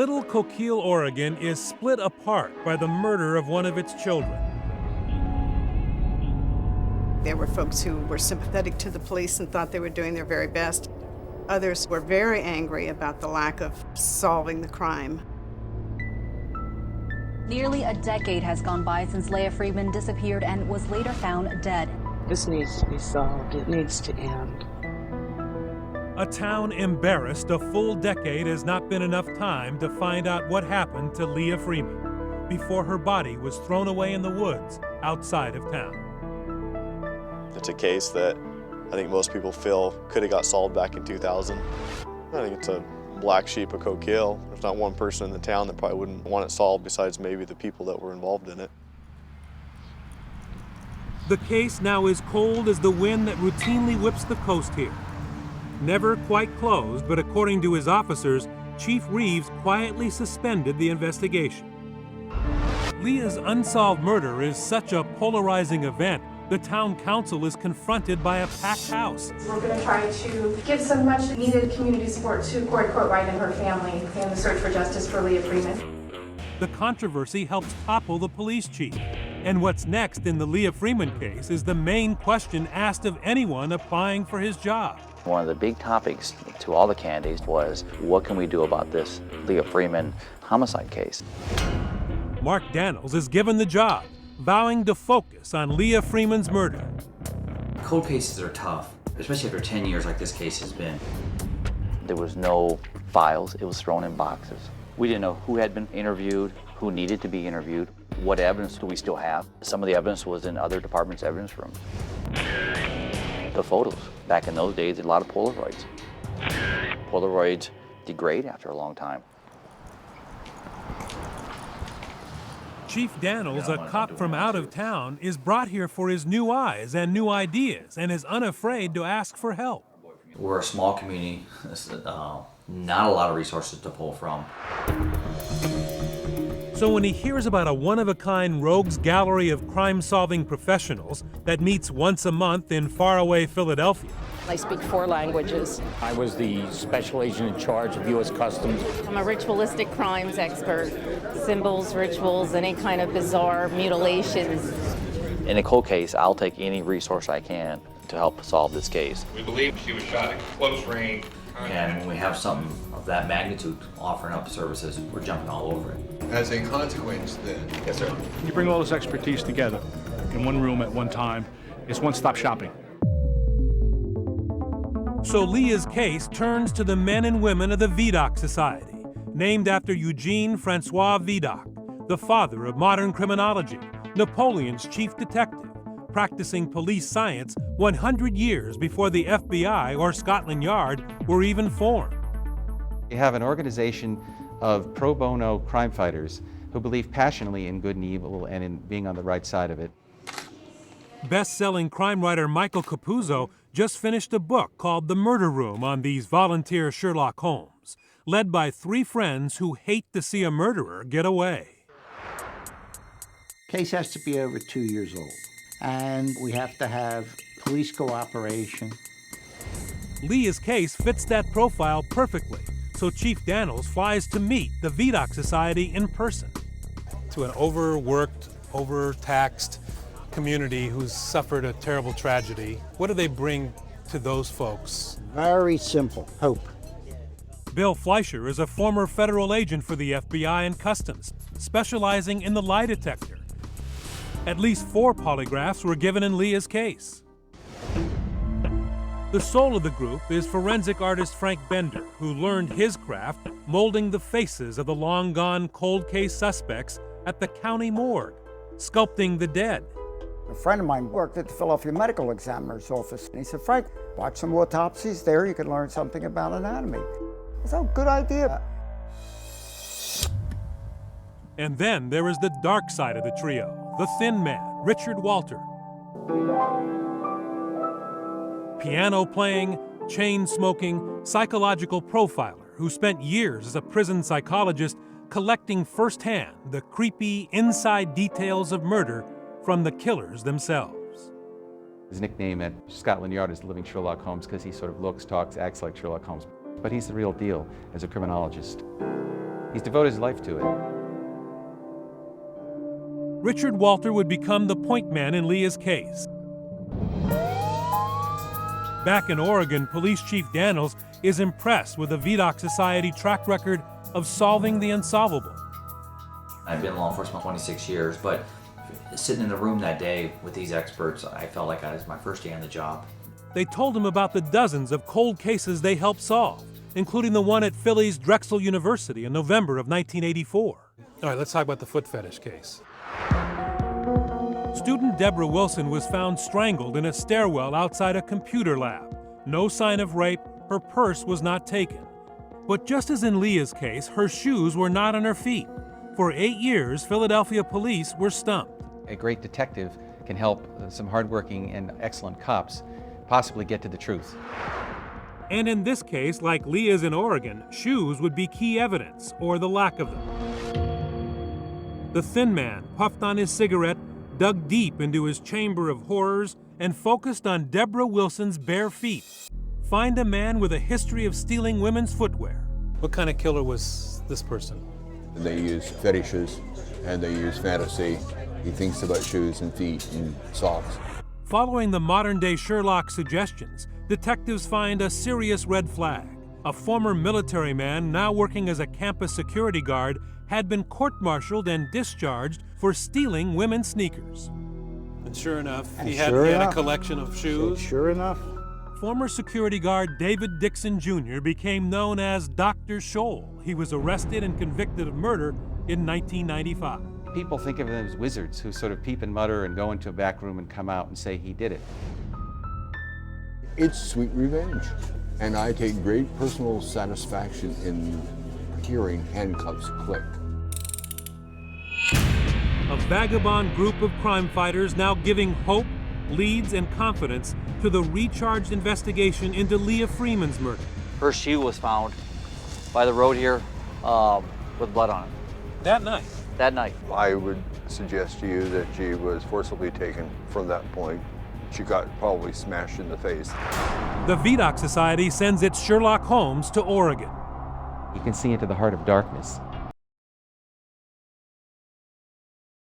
Little Coquille, Oregon is split apart by the murder of one of its children. There were folks who were sympathetic to the police and thought they were doing their very best. Others were very angry about the lack of solving the crime. Nearly a decade has gone by since Leah Freeman disappeared and was later found dead. This needs to be solved. It needs to end. A town embarrassed. A full decade has not been enough time to find out what happened to Leah Freeman before her body was thrown away in the woods outside of town. It's a case that I think most people feel could have got solved back in 2000. I think it's a black sheep of Coquille. There's not one person in the town that probably wouldn't want it solved besides maybe the people that were involved in it. The case now is cold as the wind that routinely whips the coast here. Never quite closed, but according to his officers, Chief Reeves quietly suspended the investigation. Leah's unsolved murder is such a polarizing event, the town council is confronted by a packed house. We're going to try to give some much needed community support to Corey Courtwright and her family in the search for justice for Leah Freeman. The controversy helps topple the police chief. And what's next in the Leah Freeman case is the main question asked of anyone applying for his job. One of the big topics to all the candidates was, what can we do about this Leah Freeman homicide case? Mark Daniels is given the job, vowing to focus on Leah Freeman's murder. Cold cases are tough, especially after 10 years like this case has been. There was no files, it was thrown in boxes. We didn't know who had been interviewed, who needed to be interviewed, what evidence do we still have. Some of the evidence was in other departments' evidence rooms. The photos, back in those days, a lot of Polaroids. Polaroids degrade after a long time. Chief Daniels, a cop from out of town, is brought here for his new eyes and new ideas and is unafraid to ask for help. We're a small community, not a lot of resources to pull from. So when he hears about a one-of-a-kind rogues gallery of crime-solving professionals that meets once a month in faraway Philadelphia. I speak 4 languages. I was the special agent in charge of U.S. Customs. I'm a ritualistic crimes expert. Symbols, rituals, any kind of bizarre mutilations. In a cold case, I'll take any resource I can to help solve this case. We believe she was shot at close range. And when we have something of that magnitude offering up services, we're jumping all over it. As a consequence, then. Yes, sir. You bring all this expertise together in one room at one time. It's one-stop shopping. So Leah's case turns to the men and women of the Vidocq Society, named after Eugene Francois Vidocq, the father of modern criminology, Napoleon's chief detective, practicing police science 100 years before the FBI or Scotland Yard were even formed. You have an organization of pro bono crime fighters who believe passionately in good and evil and in being on the right side of it. Best-selling crime writer Michael Capuzzo just finished a book called The Murder Room on these volunteer Sherlock Holmes, led by 3 friends who hate to see a murderer get away. Case has to be over 2 years old, and we have to have police cooperation. Leah's case fits that profile perfectly, so Chief Daniels flies to meet the Vidocq Society in person. To an overworked, overtaxed community who's suffered a terrible tragedy, what do they bring to those folks? Very simple, hope. Bill Fleischer is a former federal agent for the FBI and Customs, specializing in the lie detector. At least 4 polygraphs were given in Leah's case. The soul of the group is forensic artist Frank Bender, who learned his craft molding the faces of the long-gone cold case suspects at the county morgue, sculpting the dead. A friend of mine worked at the Philadelphia Medical Examiner's office, and he said, "Frank, watch some autopsies there, you can learn something about anatomy." I said, "Oh, good idea." And then there is the dark side of the trio, the thin man, Richard Walter. Piano playing, chain smoking, psychological profiler who spent years as a prison psychologist collecting firsthand the creepy inside details of murder from the killers themselves. His nickname at Scotland Yard is the Living Sherlock Holmes because he sort of looks, talks, acts like Sherlock Holmes. But he's the real deal as a criminologist. He's devoted his life to it. Richard Walter would become the point man in Leah's case. Back in Oregon, Police Chief Daniels is impressed with the Vidocq Society track record of solving the unsolvable. I've been in law enforcement 26 years, but sitting in the room that day with these experts, I felt like it was my first day on the job. They told him about the dozens of cold cases they helped solve, including the one at Philly's Drexel University in November of 1984. All right, let's talk about the foot fetish case. Student Deborah Wilson was found strangled in a stairwell outside a computer lab. No sign of rape, her purse was not taken. But just as in Leah's case, her shoes were not on her feet. For 8 years, Philadelphia police were stumped. A great detective can help some hardworking and excellent cops possibly get to the truth. And in this case, like Leah's in Oregon, shoes would be key evidence, or the lack of them. The thin man puffed on his cigarette, dug deep into his chamber of horrors, and focused on Deborah Wilson's bare feet. Find a man with a history of stealing women's footwear. What kind of killer was this person? They use fetishes and they use fantasy. He thinks about shoes and feet and socks. Following the modern-day Sherlock suggestions, detectives find a serious red flag. A former military man, now working as a campus security guard, had been court-martialed and discharged for stealing women's sneakers. And sure enough, he And had a collection of shoes. Sure enough. Former security guard David Dixon Jr. became known as Dr. Scholl. He was arrested and convicted of murder in 1995. People think of them as wizards who sort of peep and mutter and go into a back room and come out and say he did it. It's sweet revenge. And I take great personal satisfaction in hearing handcuffs click. A vagabond group of crime fighters now giving hope, leads, and confidence to the recharged investigation into Leah Freeman's murder. Her shoe was found by the road here with blood on it. That night? That night. I would suggest to you that she was forcibly taken from that point. She got probably smashed in the face. The Vidocq Society sends its Sherlock Holmes to Oregon. You can see into the heart of darkness.